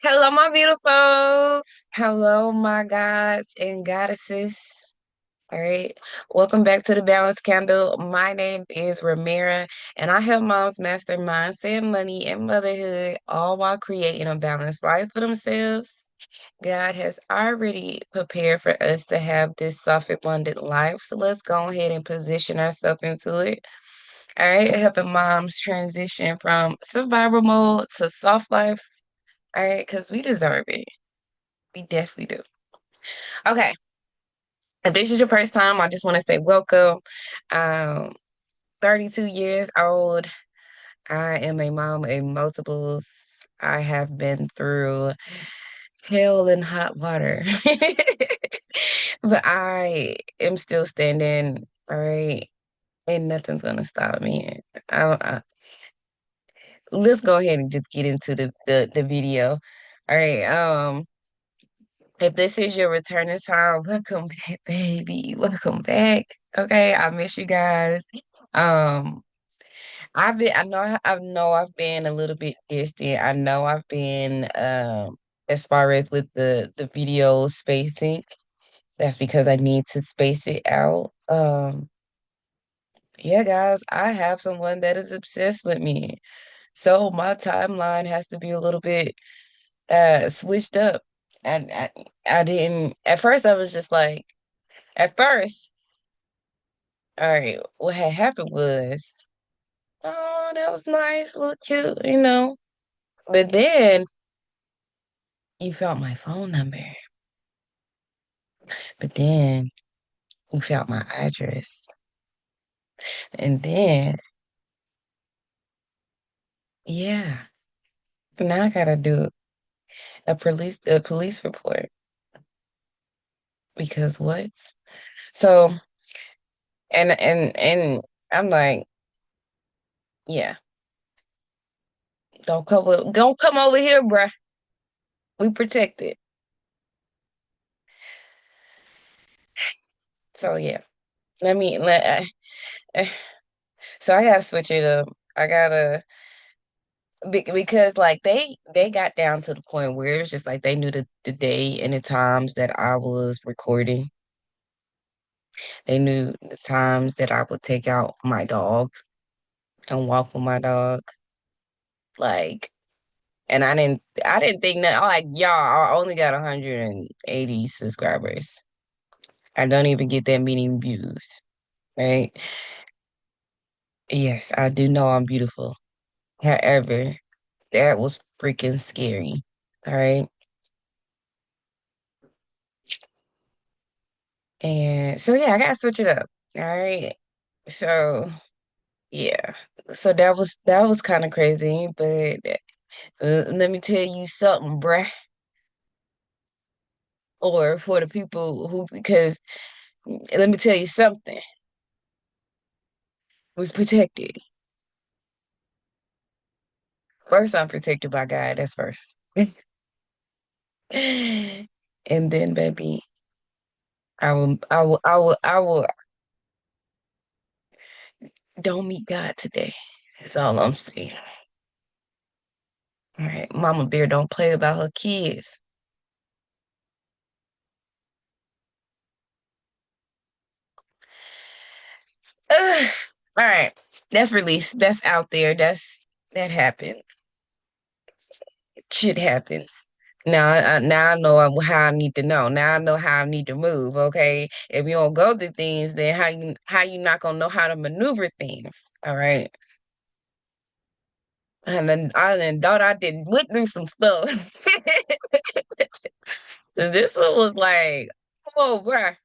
Hello, my beautifuls. Hello, my gods and goddesses. All right. Welcome back to the Balance Candle. My name is Ramira, and I help moms master mindset, money, and motherhood, all while creating a balanced life for themselves. God has already prepared for us to have this soft, abundant life. So let's go ahead and position ourselves into it. All right. Helping moms transition from survival mode to soft life. All right. Because we deserve it. We definitely do. Okay. If this is your first time, I just want to say welcome. Um, 32 years old. I am a mom of multiples. I have been through hell and hot water. But I am still standing, all right? And nothing's gonna stop me. Let's go ahead and just get into the video. All right. If this is your returning time, welcome back, baby. Welcome back. Okay, I miss you guys. Um, I know I've been a little bit distant. I know I've been as far as with the video spacing. That's because I need to space it out. Yeah, guys, I have someone that is obsessed with me. So my timeline has to be a little bit switched up. And I didn't at first I was just like at first, all right, what had happened was, oh, that was nice, look cute. But then you found my phone number. But then you found my address. And then, yeah, now I gotta do a police report because what? So and I'm like, yeah, don't come over here, bruh. We protected. So yeah, let me let. So I gotta switch it up. I gotta because like they got down to the point where it's just like they knew the day and the times that I was recording. They knew the times that I would take out my dog and walk with my dog. Like, and I didn't think that. I'm like, y'all, I only got 180 subscribers. I don't even get that many views, right? Yes, I do know I'm beautiful. However, that was freaking scary. All right. And so yeah, I gotta switch it up. All right. So yeah. So that was kind of crazy, but let me tell you something, bruh. Or for the people who, because let me tell you something, was protected. First, I'm protected by God. That's first. And then, baby, I will don't meet God today. That's all I'm saying. All right. Mama Bear don't play about her kids. Ugh. All right. That's released. That's out there. That happened. Shit happens. Now I know how I need to know. Now I know how I need to move. Okay, if you don't go through things, then how you not gonna know how to maneuver things? All right, and then I done thought I did went through some stuff. This one was like, oh, bruh.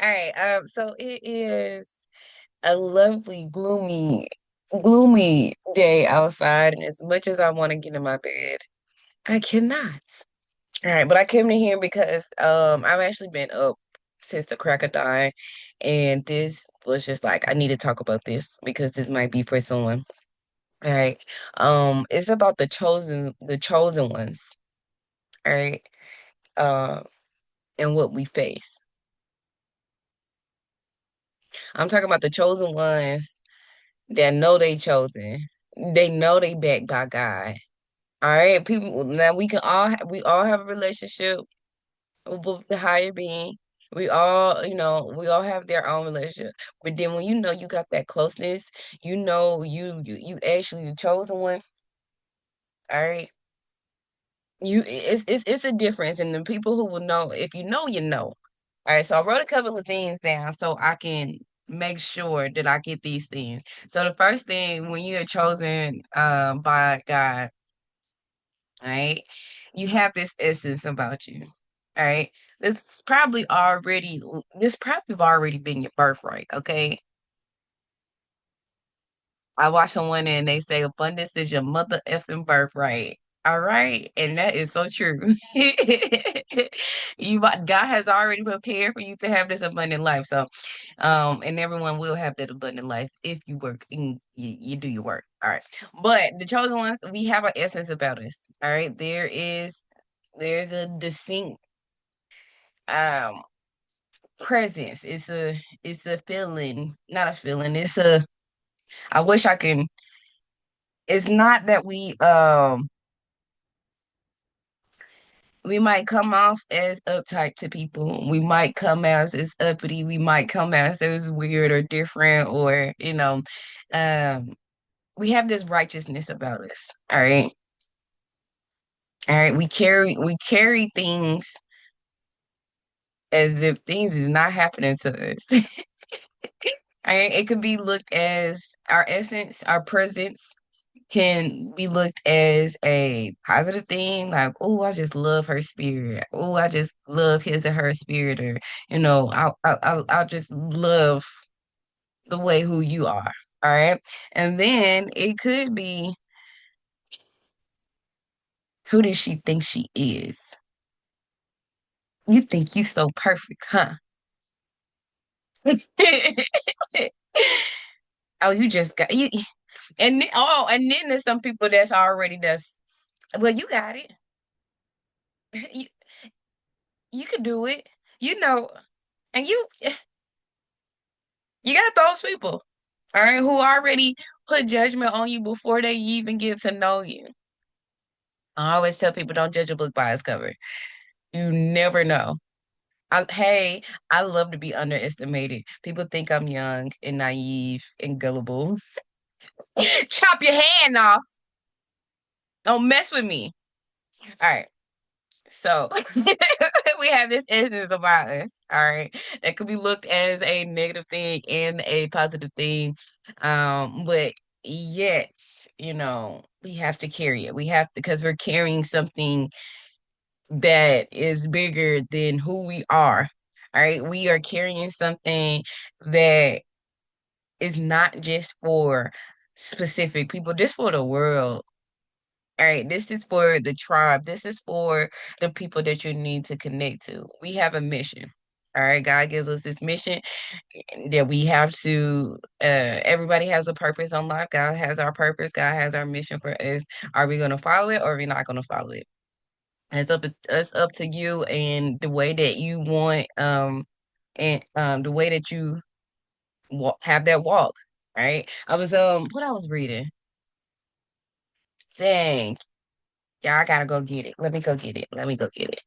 All right, so it is a lovely, gloomy day outside, and as much as I want to get in my bed, I cannot. All right, but I came in here because I've actually been up since the crack of dawn, and this was just like I need to talk about this because this might be for someone. All right. It's about the chosen ones, all right? Um, and what we face. I'm talking about the chosen ones that know they chosen. They know they backed by God. All right, people. Now we all have a relationship with the higher being. We all, we all have their own relationship. But then when you know you got that closeness, you know you actually the chosen one. All right, it's a difference, and the people who will know, if you know, you know. All right, so I wrote a couple of things down so I can make sure that I get these things. So the first thing, when you are chosen by God, all right, you have this essence about you. All right. This probably have already been your birthright, okay? I watch someone and they say abundance is your mother effing birthright. All right. And that is so true. God has already prepared for you to have this abundant life. So, and everyone will have that abundant life if you work and you do your work. All right. But the chosen ones, we have an essence about us. All right. There's a distinct um presence. It's a feeling, not a feeling. I wish I can. It's not that we might come off as uptight to people. We might come out as uppity. We might come out as weird or different, or um we have this righteousness about us. All right. All right. We carry things as if things is not happening to us. All right. It could be looked as our essence, our presence can be looked as a positive thing, like, oh, I just love her spirit. Oh, I just love his or her spirit, or I just love the way who you are. All right. And then it could be, who does she think she is? You think you so perfect, huh? Oh, you just got you and then there's some people that's already does well, you got it. You you could do it. You know, and you got those people, all right, who already put judgment on you before they even get to know you. I always tell people don't judge a book by its cover. You never know. Hey, I love to be underestimated. People think I'm young and naive and gullible. Chop your hand off. Don't mess with me. All right. So we have this essence about us, all right, that could be looked as a negative thing and a positive thing. But yet, we have to carry it. We have because we're carrying something that is bigger than who we are. All right. We are carrying something that is not just for specific people, just for the world. All right, this is for the tribe. This is for the people that you need to connect to. We have a mission. All right, God gives us this mission that we have to everybody has a purpose on life. God has our purpose. God has our mission for us. Are we gonna follow it or are we not gonna follow it? It's up to you and the way that you want the way that you have that walk. Right. I was what I was reading. Dang. Yeah, I gotta go get it. Let me go get it. Let me go get it.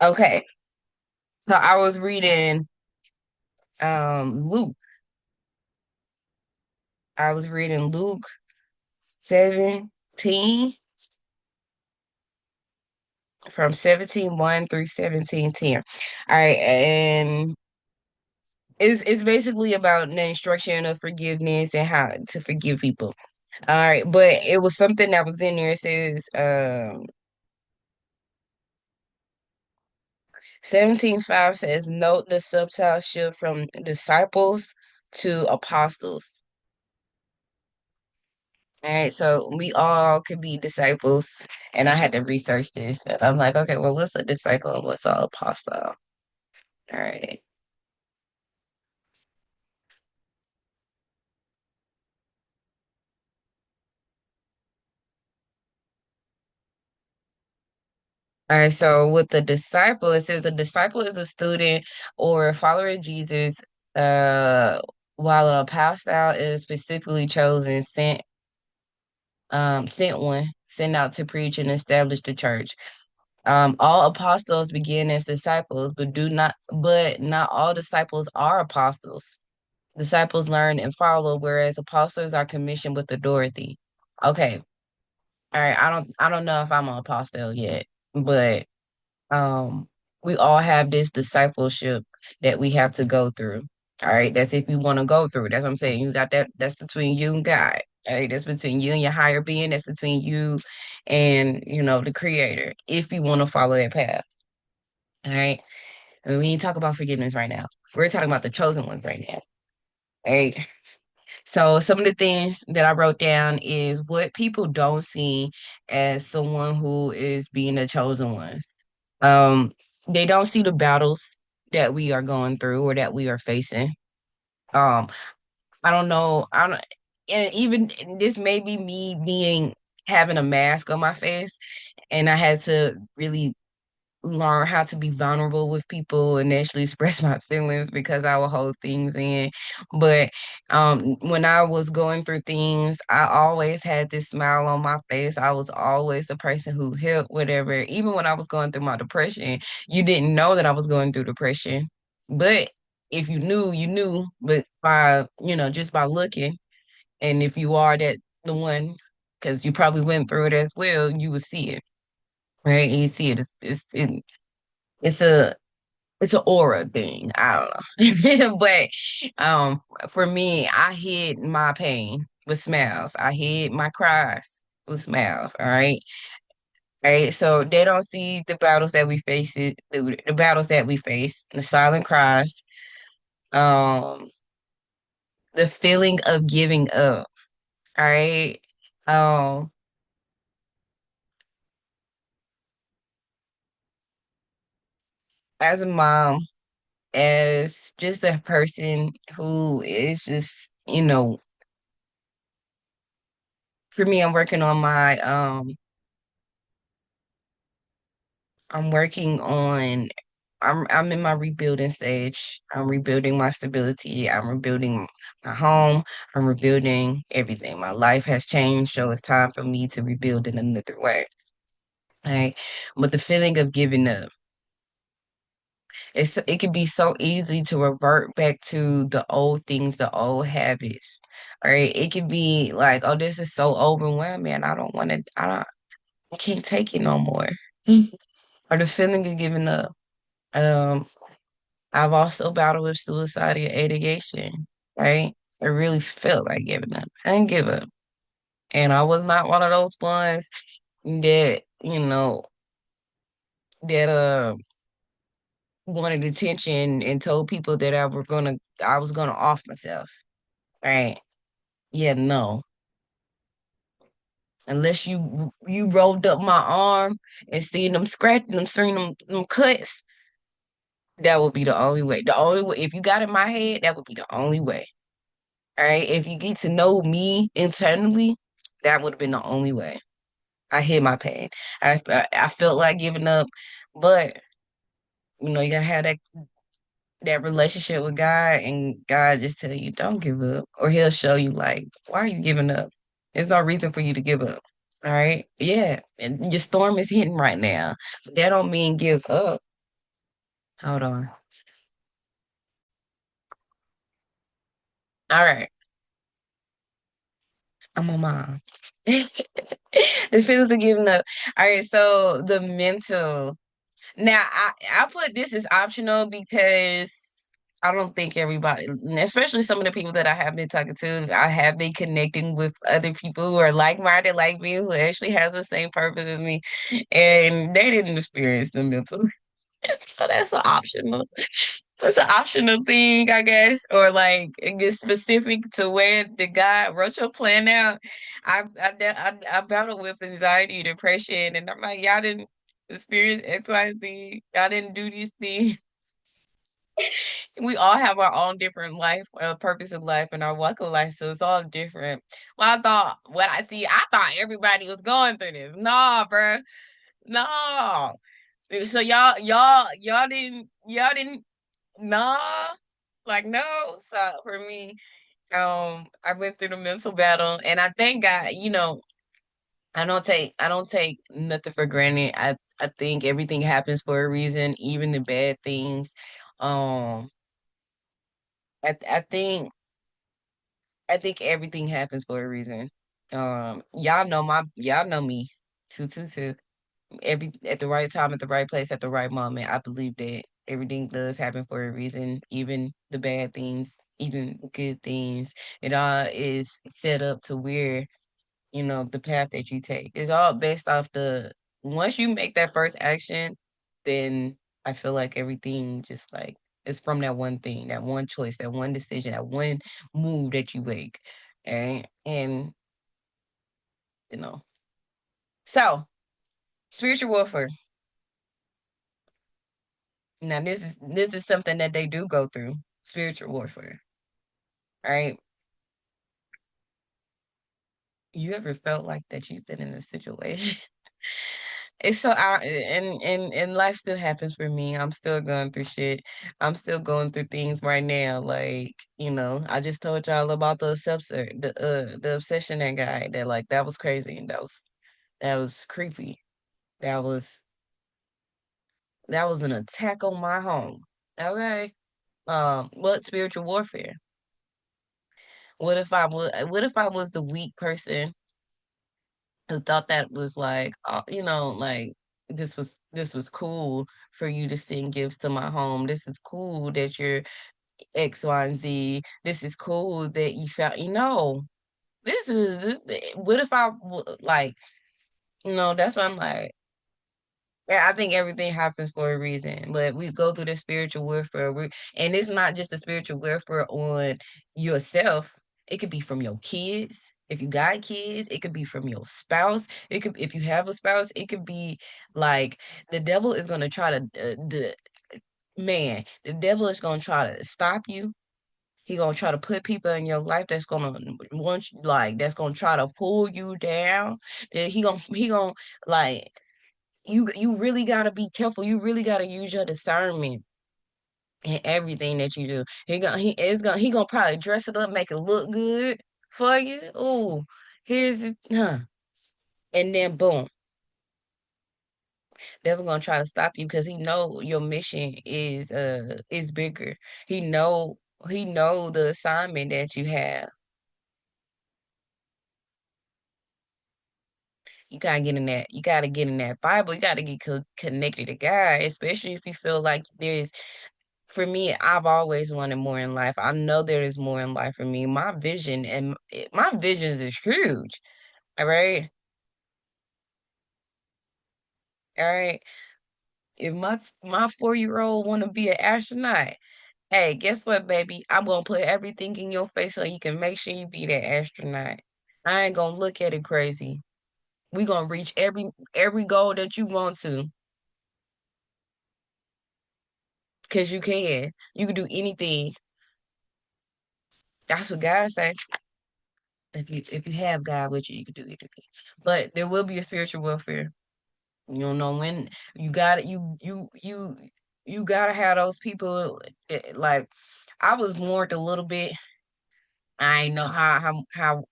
Okay. So I was reading Luke. I was reading Luke 17 from 17:1 through 17:10. All right, and it's basically about the instruction of forgiveness and how to forgive people. All right, but it was something that was in there. It says 17:5 says note the subtle shift from disciples to apostles. All right, so we all could be disciples, and I had to research this. And I'm like, okay, well, what's a disciple and what's an apostle? All right. All right, so with the disciple, it says a disciple is a student or a follower of Jesus, uh, while an apostle is specifically chosen, sent. sent one, sent out to preach and establish the church. All apostles begin as disciples, but not all disciples are apostles. Disciples learn and follow, whereas apostles are commissioned with authority. Okay. All right. I don't know if I'm an apostle yet, but um we all have this discipleship that we have to go through. All right. That's if you want to go through. That's what I'm saying. You got that's between you and God. All right. That's between you and your higher being. That's between you and the creator. If you want to follow that path. All right. And we ain't talk about forgiveness right now. We're talking about the chosen ones right now. All right. So some of the things that I wrote down is what people don't see as someone who is being the chosen ones. Um, they don't see the battles that we are going through or that we are facing. Um, I don't know. I don't, and even this may be me being having a mask on my face, and I had to really learn how to be vulnerable with people and actually express my feelings because I will hold things in. But when I was going through things, I always had this smile on my face. I was always the person who helped, whatever. Even when I was going through my depression, you didn't know that I was going through depression. But if you knew, you knew. But just by looking, and if you are the one, because you probably went through it as well, you would see it. Right, you see it. It's a it's an aura thing. I don't know. But for me, I hid my pain with smiles. I hid my cries with smiles. All right. All right. So they don't see the battles that we face the battles that we face, the silent cries, um, the feeling of giving up. All right. Um, as a mom, as just a person who is just, for me, I'm working on I'm in my rebuilding stage. I'm rebuilding my stability. I'm rebuilding my home. I'm rebuilding everything. My life has changed, so it's time for me to rebuild in another way. Right. But the feeling of giving up, it can be so easy to revert back to the old things, the old habits. All right. It could be like, oh, this is so overwhelming. I can't take it no more. Or the feeling of giving up. Um, I've also battled with suicidal ideation, right? I really felt like giving up. I didn't give up. And I was not one of those ones that, that wanted attention and told people that I was gonna off myself. Right. Yeah, no. Unless you rolled up my arm and seen them scratching them, seeing them cuts, that would be the only way. The only way if you got in my head, that would be the only way. All right. If you get to know me internally, that would have been the only way. I hid my pain. I felt like giving up, but you gotta have that relationship with God, and God just tell you don't give up, or He'll show you like why are you giving up? There's no reason for you to give up. All right. Yeah. And your storm is hitting right now. That don't mean give up. Hold on. All right. I'm a mom. The feelings of giving up. All right. So the mental. Now, I put this as optional because I don't think everybody, especially some of the people that I have been talking to, I have been connecting with other people who are like-minded like me, who actually has the same purpose as me, and they didn't experience the mental. So that's an optional. That's an optional thing, I guess, or like it gets specific to where the guy wrote your plan out. I battled with anxiety, depression, and I'm like, y'all didn't experience X, Y, and Z. Y'all didn't do these things. We all have our own different life, purpose of life, and our walk of life, so it's all different. Well, I thought everybody was going through this. No, bruh, no. So y'all didn't nah, like no. So for me, I went through the mental battle, and I thank God, I don't take nothing for granted. I think everything happens for a reason, even the bad things. Um, I think everything happens for a reason. Y'all know me. 222. Every At the right time, at the right place, at the right moment. I believe that everything does happen for a reason, even the bad things, even good things. It all is set up to where, the path that you take. It's all based off the once you make that first action, then I feel like everything just like is from that one thing, that one choice, that one decision, that one move that you make. And you know. So, spiritual warfare. Now this is something that they do go through. Spiritual warfare. Right? You ever felt like that you've been in a situation? It's so out and life still happens for me. I'm still going through shit. I'm still going through things right now. Like, I just told y'all about the obsession that guy that like that was crazy and that was creepy. That was that was an attack on my home. Okay. What spiritual warfare? What if I was the weak person who thought that was like, like this was cool for you to send gifts to my home. This is cool that you're X, Y, and Z. This is cool that you felt, what if like, that's why I'm like, yeah, I think everything happens for a reason, but we go through the spiritual warfare, and it's not just a spiritual warfare on yourself. It could be from your kids. If you got kids, it could be from your spouse. If you have a spouse, it could be like the devil is gonna try to, the devil is gonna try to stop you. He gonna try to put people in your life that's gonna that's gonna try to pull you down. That he gonna like you really gotta be careful. You really gotta use your discernment in everything that you do. He gonna probably dress it up, make it look good for you. Ooh, here's it, and then boom, devil gonna try to stop you because he know your mission is bigger. He know he know the assignment that you have. You gotta get in that Bible. You gotta get connected to God, especially if you feel like for me, I've always wanted more in life. I know there is more in life for me. My visions is huge. All right. All right. If my 4-year-old want to be an astronaut, hey, guess what, baby? I'm gonna put everything in your face so you can make sure you be that astronaut. I ain't gonna look at it crazy. We gonna reach every goal that you want to, cause you can. You can do anything. That's what God say. If you have God with you, you can do anything. But there will be a spiritual warfare. You don't know when you got it. You gotta have those people. Like I was warned a little bit. I ain't know how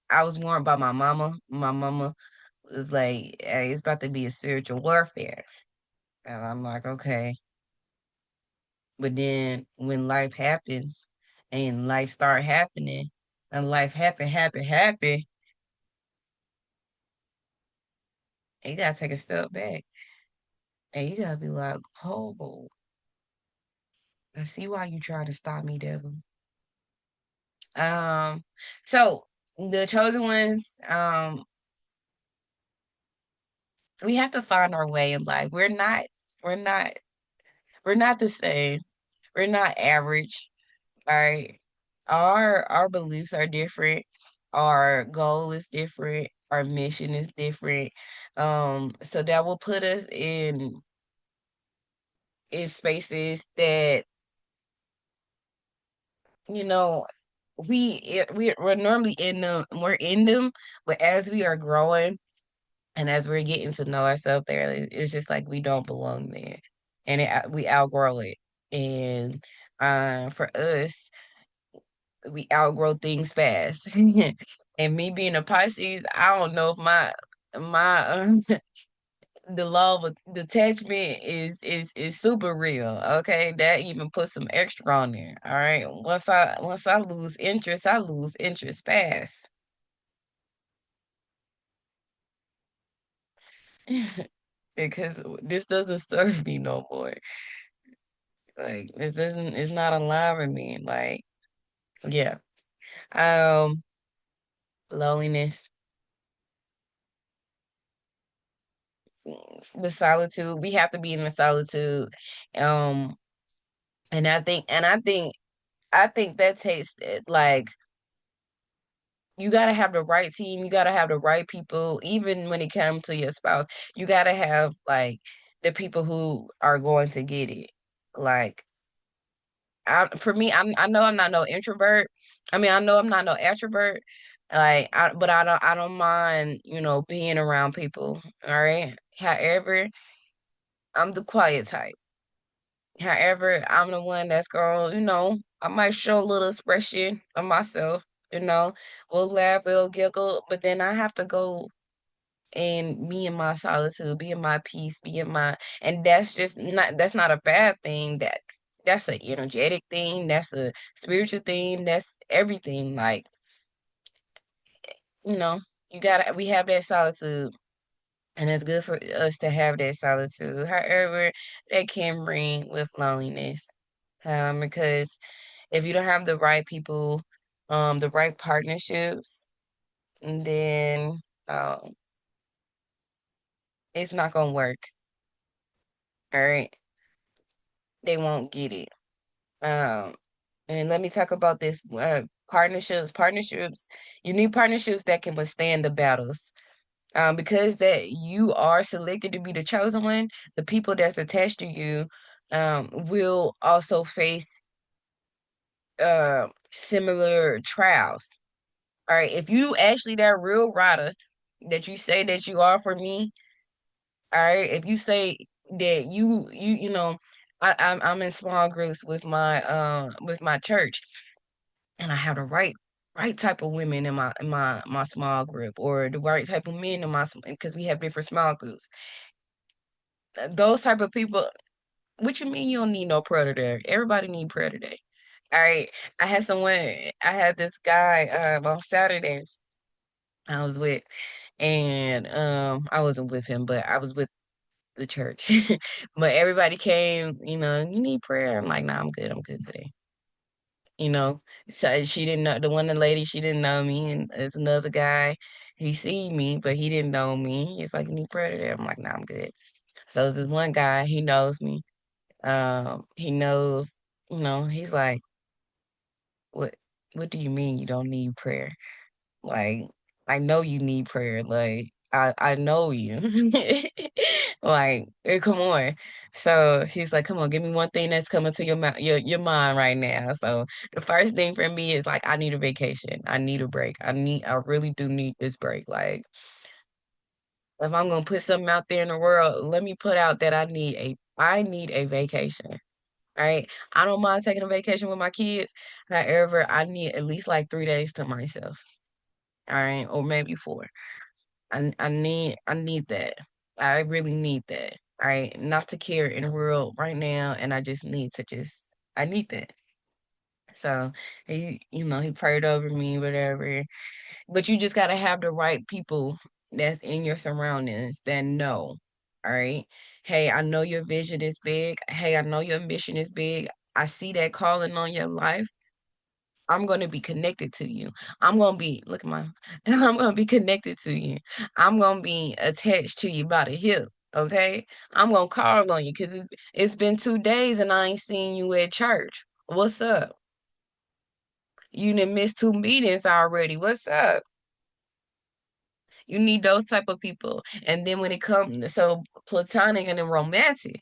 I was warned by my mama. My mama was like, "Hey, it's about to be a spiritual warfare," and I'm like, "Okay." But then when life happens, and life start happening, and life happen, and you gotta take a step back, and you gotta be like, "Oh, I see why you try to stop me, devil." Um, so the chosen ones, we have to find our way in life. We're not, we're not the same. We're not average, right? Our beliefs are different. Our goal is different. Our mission is different. So that will put us in spaces that, you know, we're normally in them. We're in them, but as we are growing, and as we're getting to know ourselves there, it's just like we don't belong there. And we outgrow it. And for us, we outgrow things fast. And me being a Pisces, I don't know if my the law of detachment is super real. Okay, that even put some extra on there. All right. Once I lose interest fast. Because this doesn't serve me no more. Like it doesn't it's not allowing me. Like, yeah. Um, loneliness, the solitude. We have to be in the solitude. Um, and I think that takes like you gotta have the right team, you gotta have the right people, even when it comes to your spouse, you gotta have like the people who are going to get it. Like for me, I know I'm not no introvert. I mean, I know I'm not no extrovert. But I don't mind, being around people. All right. However, I'm the quiet type. However, I'm the one that's going, I might show a little expression of myself, you know, we'll laugh, we'll giggle, but then I have to go and be in my solitude, be in my peace, and that's not a bad thing. That's an energetic thing, that's a spiritual thing, that's everything. Like, you know, we have that solitude. And it's good for us to have that solitude. However, that can bring with loneliness. Because if you don't have the right people, the right partnerships, then um, it's not gonna work. All right, they won't get it. Um, and let me talk about this partnerships. Partnerships, you need partnerships that can withstand the battles. Because that you are selected to be the chosen one, the people that's attached to you will also face similar trials. All right, if you actually that real rider that you say that you are for me, all right, if you say that I'm in small groups with my church, and I have the right type of women in my small group, or the right type of men in because we have different small groups. Those type of people. What you mean you don't need no predator? Everybody need predator. All right. I had this guy on Saturday I was with, and I wasn't with him, but I was with the church. But everybody came, you need prayer. I'm like, nah, I'm good today. You know. So she didn't know the lady, she didn't know me, and there's another guy, he seen me, but he didn't know me. He's like, you need prayer today. I'm like, nah, I'm good. So there's this one guy, he knows me. He knows, he's like, what what do you mean you don't need prayer? Like, I know you need prayer. Like, I know you. Like, come on. So he's like, come on, give me one thing that's coming to your mind right now. So the first thing for me is like, I need a vacation. I need a break. I really do need this break. Like, if I'm gonna put something out there in the world, let me put out that I need a vacation. Right? I don't mind taking a vacation with my kids. However, I need at least like 3 days to myself. All right, or maybe four. I need that. I really need that. All right, not to care in the world right now, and I just need to I need that. So he prayed over me, whatever. But you just gotta have the right people that's in your surroundings that know. All right. Hey, I know your vision is big. Hey, I know your ambition is big. I see that calling on your life. I'm going to be connected to you. Look at my, I'm going to be connected to you. I'm going to be attached to you by the hip. Okay. I'm going to call on you because it's been 2 days and I ain't seen you at church. What's up? You done missed 2 meetings already. What's up? You need those type of people. And then when it comes so platonic and then romantic,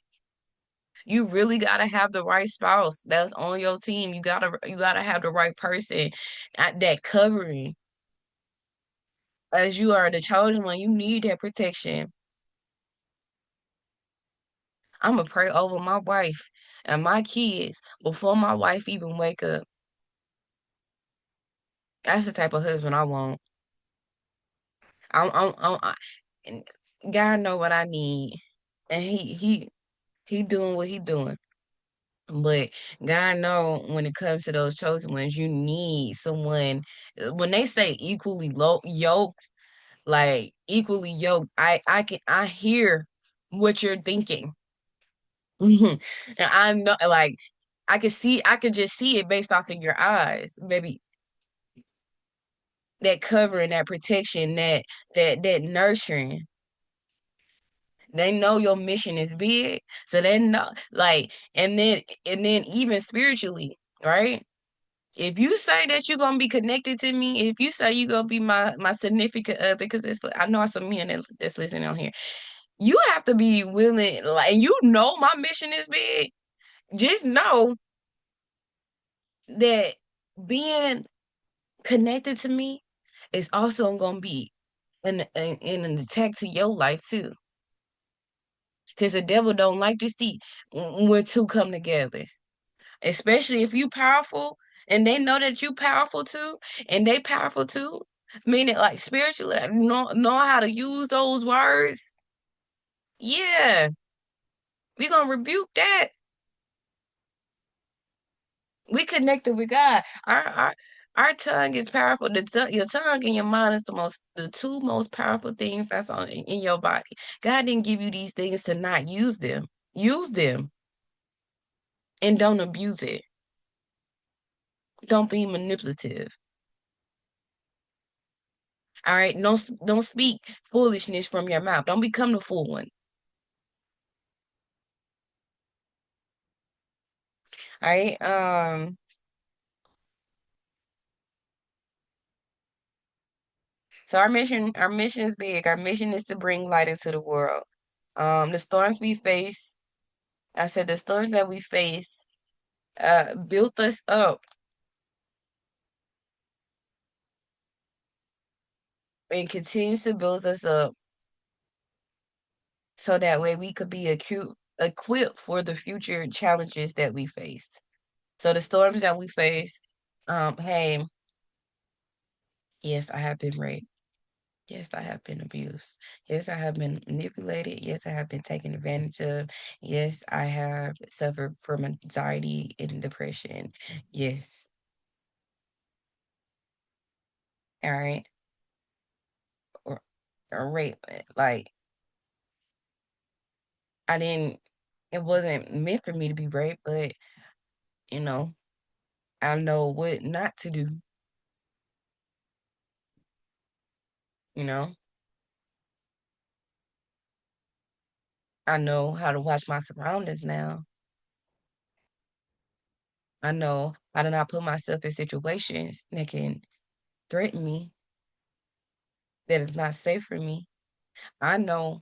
you really gotta have the right spouse that's on your team. You gotta have the right person at that covering. As you are the chosen one, you need that protection. I'm gonna pray over my wife and my kids before my wife even wake up. That's the type of husband I want. I'm And God know what I need. And he doing what he doing. But God know when it comes to those chosen ones, you need someone when they say equally low yoked, like equally yoked, I hear what you're thinking. And I'm not like I could just see it based off of your eyes, baby. That covering, that protection, that nurturing. They know your mission is big, so they know like, and then even spiritually, right? If you say that you're gonna be connected to me, if you say you're gonna be my significant other, because I know some men that's listening on here, you have to be willing, like, and you know my mission is big. Just know that being connected to me is also gonna be an attack to your life too. Because the devil don't like to see when two come together, especially if you powerful and they know that you powerful too, and they powerful too. Meaning like spiritually, know how to use those words. Yeah, we gonna rebuke that. We connected with God. Our tongue is powerful. Your tongue and your mind is the two most powerful things that's on in your body. God didn't give you these things to not use them. Use them and don't abuse it. Don't be manipulative. All right. Don't speak foolishness from your mouth. Don't become the fool one. All right. So our mission is big. Our mission is to bring light into the world. The storms we face, I said the storms that we face built us up and continues to build us up so that way we could be equipped for the future challenges that we face. So the storms that we face, hey, yes, I have been raped. Yes, I have been abused. Yes, I have been manipulated. Yes, I have been taken advantage of. Yes, I have suffered from anxiety and depression. Yes. All right. Or, or rape. Like, I didn't, it wasn't meant for me to be raped, but, you know, I know what not to do. You know, I know how to watch my surroundings now. I know how to not put myself in situations that can threaten me, that is not safe for me. I know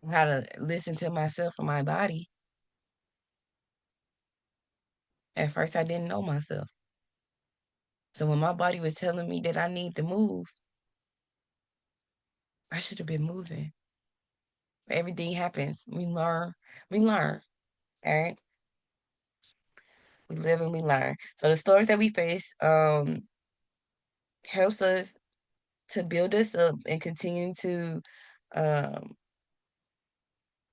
how to listen to myself and my body. At first, I didn't know myself. So when my body was telling me that I need to move, I should have been moving. Everything happens. We learn. We learn. All right. We live and we learn. So the stories that we face helps us to build us up um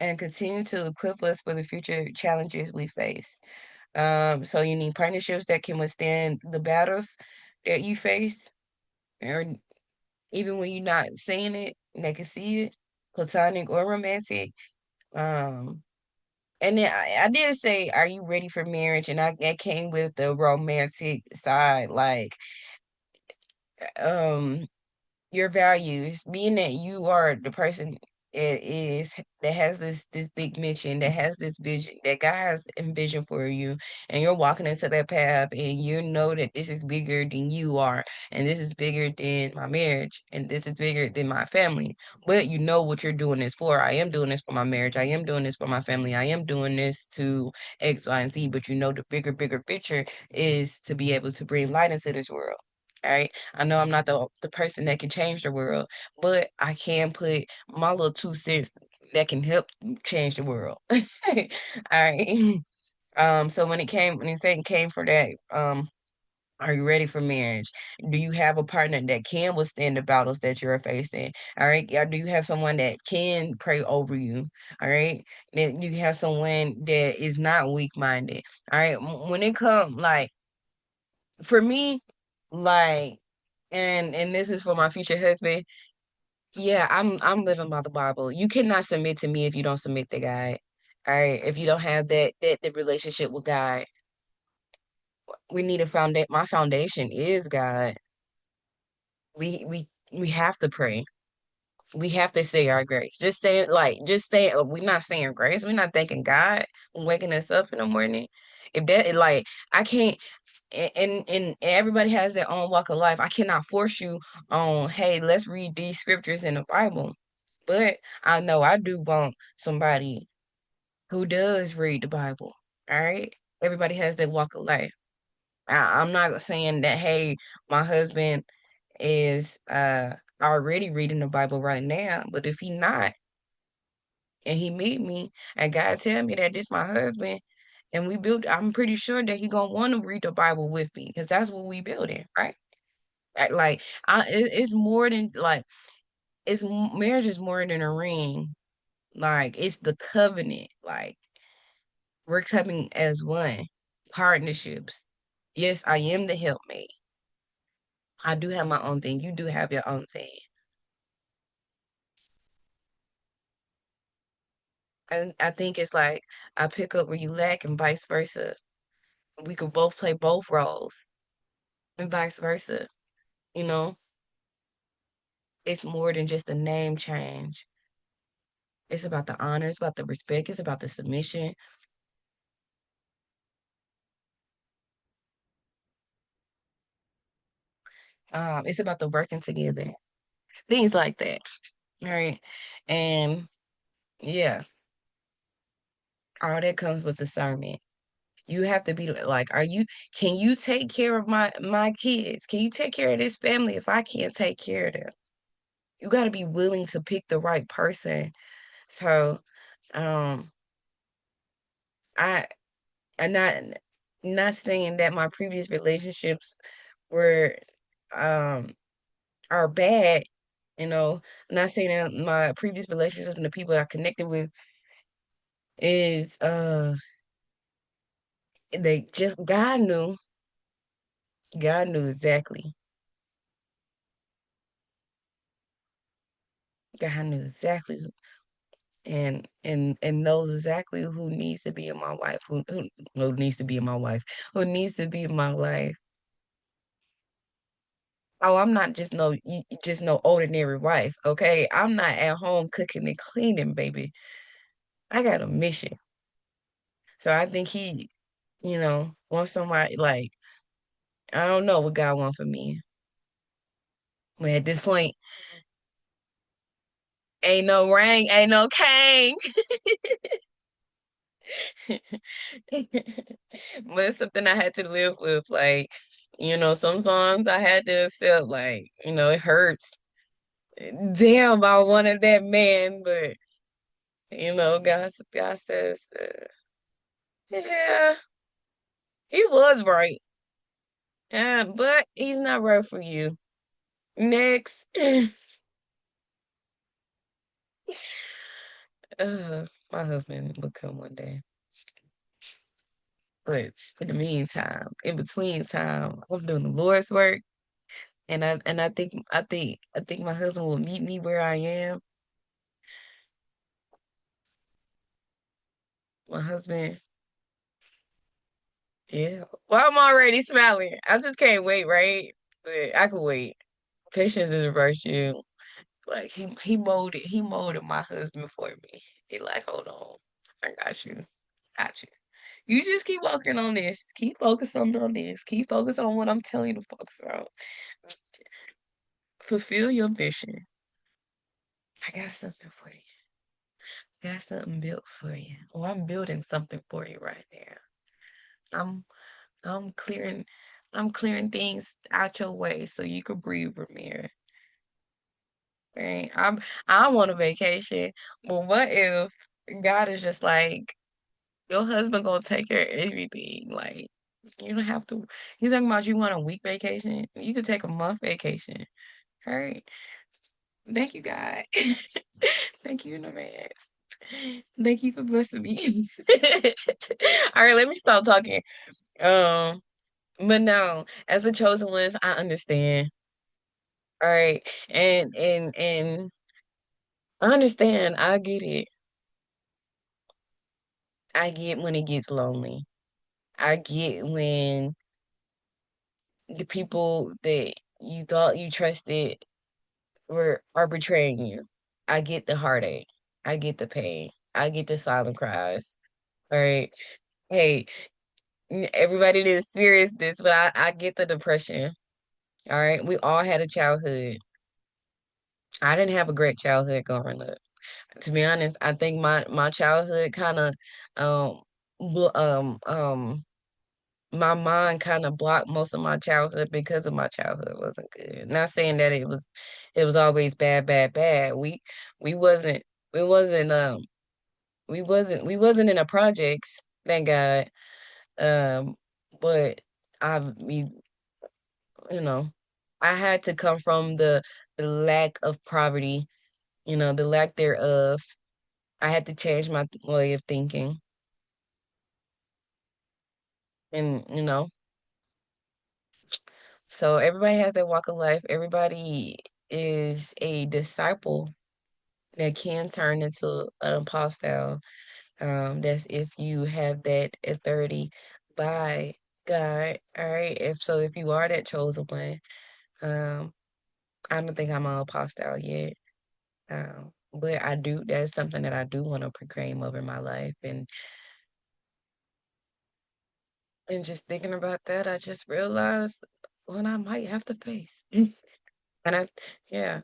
and continue to equip us for the future challenges we face. So you need partnerships that can withstand the battles that you face, or even when you're not saying it, they can see it, platonic or romantic. Um, and then I did say, "Are you ready for marriage?" And I came with the romantic side, like, um, your values, being that you are the person that has this big mission, that has this vision, that God has envisioned for you, and you're walking into that path, and you know that this is bigger than you are, and this is bigger than my marriage, and this is bigger than my family. But you know what you're doing this for. I am doing this for my marriage. I am doing this for my family. I am doing this to X, Y, and Z. But you know the bigger picture is to be able to bring light into this world. All right. I know I'm not the person that can change the world, but I can put my little 2 cents that can help change the world. All right. So when it came, when it came for that, Are you ready for marriage? Do you have a partner that can withstand the battles that you're facing? All right. Or do you have someone that can pray over you? All right. Then you have someone that is not weak-minded. All right. When it comes, like, for me, like, and this is for my future husband. Yeah, I'm living by the Bible. You cannot submit to me if you don't submit to God. All right. If you don't have that the relationship with God, we need a foundation. My foundation is God. We have to pray. We have to say our grace. Just say we're not saying grace. We're not thanking God for waking us up in the morning. If that like I can't and everybody has their own walk of life. I cannot force you on, hey, let's read these scriptures in the Bible. But I know I do want somebody who does read the Bible. All right. Everybody has their walk of life. I'm not saying that, hey, my husband is already reading the Bible right now, but if he not and he meet me and God tell me that this my husband and we build, I'm pretty sure that he gonna want to read the Bible with me because that's what we building, right? It's more than like marriage is more than a ring. Like it's the covenant. Like we're coming as one. Partnerships. Yes, I am the helpmate. I do have my own thing. You do have your own thing. And I think it's like I pick up where you lack and vice versa. We could both play both roles and vice versa. You know, it's more than just a name change. It's about the honor, it's about the respect, it's about the submission. It's about the working together. Things like that. All right. And yeah, all that comes with discernment. You have to be like, can you take care of my kids? Can you take care of this family if I can't take care of them? You got to be willing to pick the right person. So, um, I I'm not saying that my previous relationships were um are bad, you know. I'm not saying that my previous relationships and the people I connected with is they just God knew exactly. God knew exactly and knows exactly who needs to be in my wife, who needs to be in my wife, who needs to be in my life. Oh, I'm not just no ordinary wife, okay? I'm not at home cooking and cleaning, baby. I got a mission. So I think he, wants somebody like I don't know what God wants for me. But at this point, ain't no ring, ain't no king. But it's something I had to live with. Like, sometimes I had to accept, like, it hurts. Damn, I wanted that man, but God says, yeah, he was right. But he's not right for you. Next. My husband will come one day. But in the meantime, in between time, I'm doing the Lord's work. And I think my husband will meet me where I am. My husband, yeah. Well, I'm already smiling. I just can't wait, right? But I can wait. Patience is a virtue. Like he molded my husband for me. He like, hold on, I got you, got you. You just keep working on this. Keep focusing on this. Keep focusing on what I'm telling you to focus on. Fulfill your mission. I got something for you. Got something built for you. Or I'm building something for you right now. I'm I'm clearing I'm clearing things out your way so you can breathe, Ramir. Right? I want a vacation, but what if God is just like your husband gonna take care of everything? Like You don't have to. He's talking about you want a week vacation. You could take a month vacation. All right. Thank you, God. Thank you in advance. Thank you for blessing me. All right, let me stop talking. Um, but no, as the chosen ones, I understand. All right, and I understand. I get it. I get when it gets lonely. I get when the people that you thought you trusted were are betraying you. I get the heartache. I get the pain. I get the silent cries. All right. Hey, everybody didn't experience this, but I get the depression. All right. We all had a childhood. I didn't have a great childhood growing up. To be honest, I think my childhood kind of um bl- um um my mind kind of blocked most of my childhood because of my childhood wasn't good. Not saying that it was always bad, bad, bad. We wasn't we wasn't we wasn't in the projects, thank God. Um, but I mean, you know, I had to come from the lack of poverty, the lack thereof. I had to change my way of thinking, and so everybody has their walk of life. Everybody is a disciple that can turn into an apostle. That's if you have that authority by God. All right. If you are that chosen one, um, I don't think I'm an apostle yet. But I do. That's something that I do want to proclaim over my life, and just thinking about that, I just realized what I might have to face. And yeah.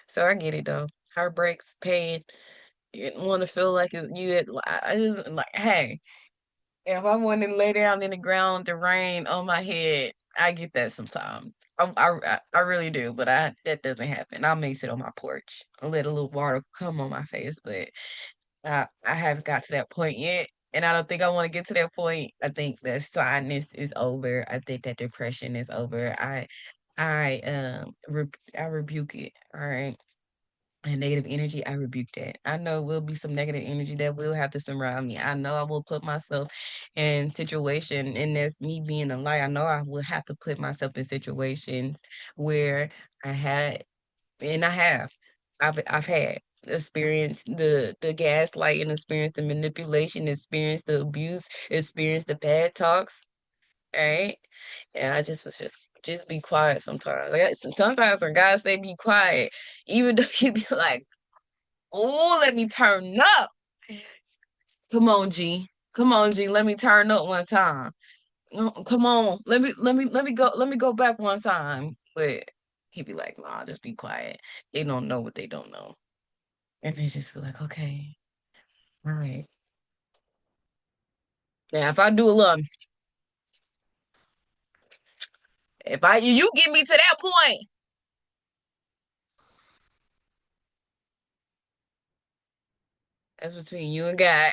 So I get it though. Heartbreaks, pain. You want to feel like I just like, hey, if I want to lay down in the ground, the rain on my head, I get that sometimes. I really do, but that doesn't happen. I may sit on my porch and let a little water come on my face, but I haven't got to that point yet. And I don't think I want to get to that point. I think that sadness is over. I think that depression is over. I rebuke it. All right. And negative energy, I rebuke that. I know will be some negative energy that will have to surround me. I know I will put myself in situation, and that's me being a liar. I know I will have to put myself in situations where I had, and I have, I've had experienced the gaslighting, experienced the manipulation, experienced the abuse, experienced the bad talks. Right? And I just be quiet sometimes. Like sometimes when God say be quiet, even though you be like, oh, let me turn up. Come on, G. Come on, G. Let me turn up one time. Come on. Let me go back one time. But he be like, nah, just be quiet. They don't know what they don't know. And they just be like, okay, all right. Now if I do a little, if I you get me to that point, that's between you and God.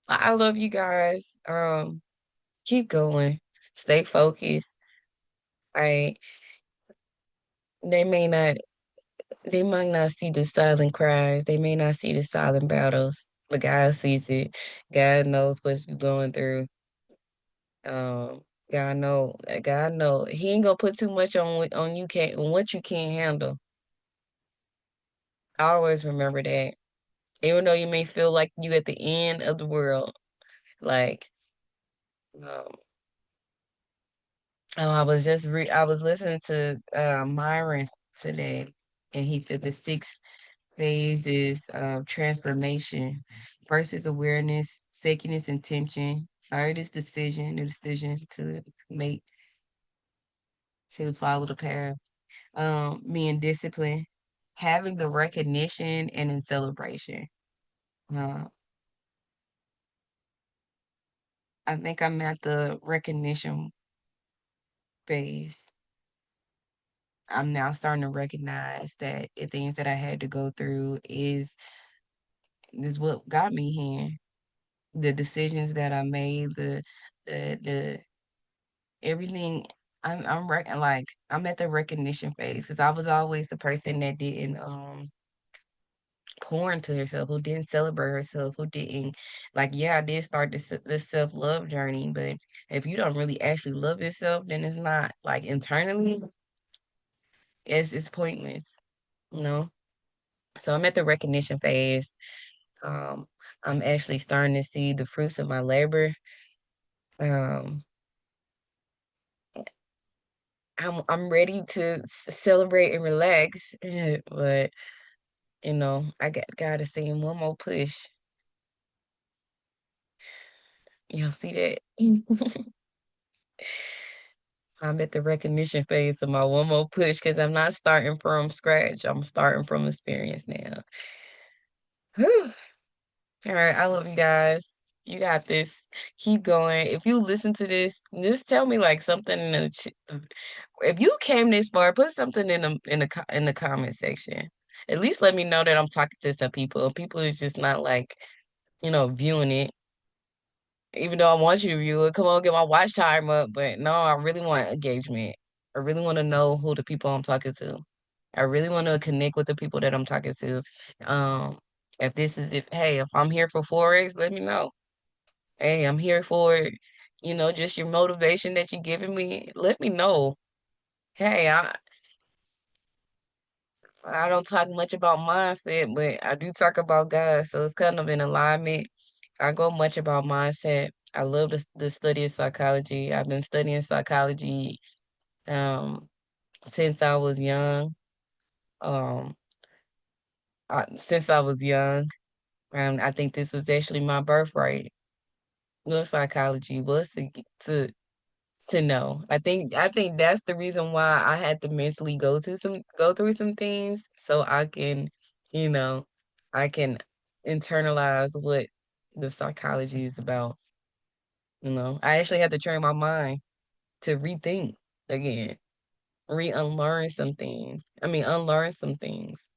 I love you guys. Keep going. Stay focused. I they may not they might not see the silent cries. They may not see the silent battles, but God sees it. God knows what you're going through. God know. He ain't gonna put too much on you can't on what you can't handle. I always remember that. Even though you may feel like you at the end of the world, like um, I was listening to Myron today, and he said the six phases of transformation. First is awareness, second is intention, third is the decision to make to follow the path. Being disciplined, having the recognition and in celebration. Uh, I think I'm at the recognition phase. I'm now starting to recognize that the things that I had to go through is what got me here. the decisions that I made, the everything. I'm at the recognition phase because I was always the person that didn't pour into herself, who didn't celebrate herself, who didn't like. Yeah, I did start this self love journey, but if you don't really actually love yourself, then it's not like internally, it's pointless, you know. So I'm at the recognition phase. Um, I'm actually starting to see the fruits of my labor. Um, I'm ready to celebrate and relax, but I gotta see one more push. Y'all see that? I'm at the recognition phase of my one more push because I'm not starting from scratch. I'm starting from experience now. Whew. All right, I love you guys. You got this. Keep going. If you listen to this, just tell me like something in if you came this far, put something in the comment section. At least let me know that I'm talking to some people. People is just not like, viewing it. Even though I want you to view it, come on, get my watch time up. But no, I really want engagement. I really want to know who the people I'm talking to. I really want to connect with the people that I'm talking to. Um, if I'm here for Forex, let me know. Hey, I'm here for it. Just your motivation that you're giving me. Let me know. Hey, I don't talk much about mindset, but I do talk about God, so it's kind of in alignment. I go much about mindset. I love the study of psychology. I've been studying psychology um since I was young. Um, since I was young, I think this was actually my birthright. Love psychology was to know. I think that's the reason why I had to mentally go through some things so you know, I can internalize what the psychology is about. I actually had to train my mind to rethink again, unlearn some things. I mean, unlearn some things,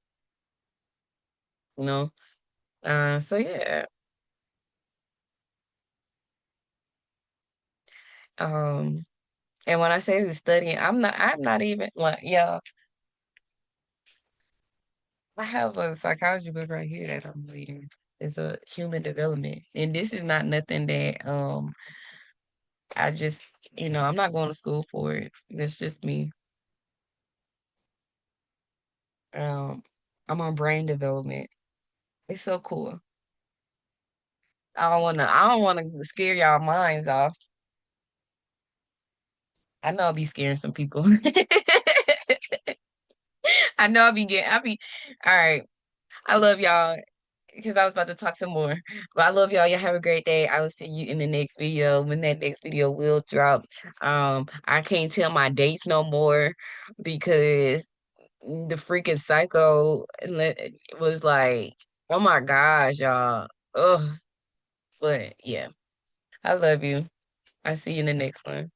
you know? So yeah. Um, and when I say the studying, I'm not even like, yeah, I have a psychology book right here that I'm reading. It's a human development. And this is not nothing that I just, I'm not going to school for it. It's just me. Um I'm on brain development. It's so cool. I don't wanna scare y'all minds off. I know I'll be scaring some people. I know I'll be all right. I love y'all. Because I was about to talk some more. But I love y'all. Y'all have a great day. I will see you in the next video when that next video will drop. I can't tell my dates no more because the freaking was like, oh my gosh, y'all. Ugh. But yeah, I love you. I see you in the next one.